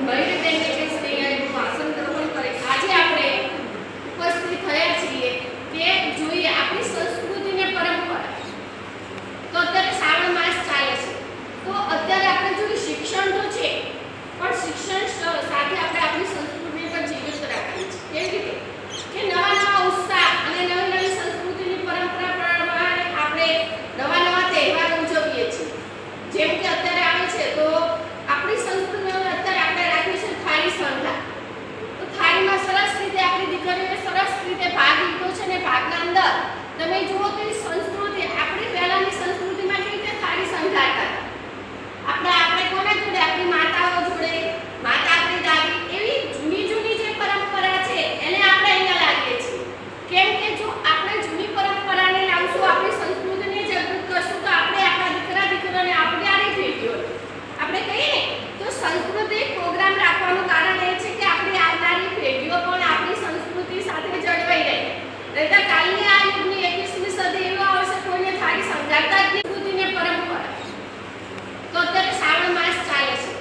મયુરીબેનને કે સ્નેહાનું ભાષણ ગ્રહણ કરે. આજે આપણે ઉપસ્થિત થયા છીએ કે જોઈએ આપણી સંસ્કૃતિ ને પરંપરા. તો અત્યારે શ્રાવણ માસ ચાલે છે, તો અત્યારે આપણે જોઈએ શિક્ષણ તો છે, પણ શિક્ષણ સાથે આપણે આપણી સંસ્કૃતિને પણ જીવિત રાખવી છે. કેવી રીતે કે નવા નવા ઉત્સાહ અને નવી નવી સંસ્કૃતિની પરંપરા પ્રમાણે આપણે નવા નવા તહેવારો ઉજવીએ છીએ. જેમ કે અત્યારે આવે છે તો આપણી સંસ્કૃતિમાં અત્યારે આપણે રાખી છે થાળી સંધા. તો થાળીમાં સરસ રીતે આપણી દીકરીઓએ સરસ રીતે ભાગ લીધો છે ને ભાગના અંદર તમે જુઓ તો સંસ્કૃતિ આપણી પહેલાની સંસ્કૃતિમાં કેવી રીતે થાળી સંધાતા આપણે કોના જોડે આપણી માતાઓ જોડે, માતા આપણી દાદી, એવી જૂની જૂની જે પરંપરા છે એને આપણે અહીંયા લાવીએ છીએ. કેમ કે જો આપણે જૂની પરંપરાને લાવશું, આપણી સંસ્કૃતિને જાગૃત કરશું, તો આપણે આપણા દીકરા દીકરીઓને આપણી આની પેઢીઓ આપણે કહીએ ને તો સાંસ્કૃતિક પ્રોગ્રામ રાખવાનું કારણ એ છે કે આપણી આવનારી પેઢીઓ પણ આપણી સંસ્કૃતિ સાથે જળવાઈ રહે. નહીંતર કાલની આ યુગની 21મી સદી એવો આવશે કોઈને થાળી સમજાવતા જ નહીં. સંસ્કૃતિને પરંપરા. તો અત્યારે શ્રાવણ માસ ચાલે છે,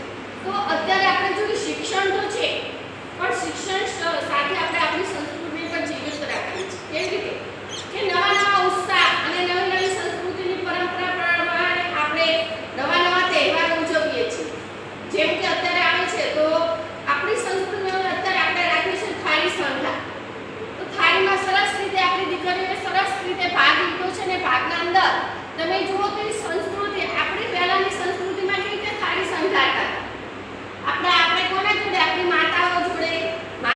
તો અત્યારે આપણે જોઈએ શિક્ષણ તો છે, પણ શિક્ષણ સાથે આપણે આપણી સંસ્કૃતિને પણ જીવિત રાખવી છે. કેવી રીતે કે નવા નવા ઉત્સાહ અને નવી નવી સંસ્કૃતિની પરંપરા પ્રમાણે આપણે નવા નવા તહેવારો ઉજવીએ છીએ. જેમ કે અત્યારે આવે છે તો આપણી સંસ્કૃતિમાં અત્યારે આપણે રાખી છે થાળી સંધા. તો થાળીમાં સરસ રીતે આપણી દીકરીઓએ સરસ રીતે ભાગ લીધો છે ને ભાગના અંદર તમે જુઓ તો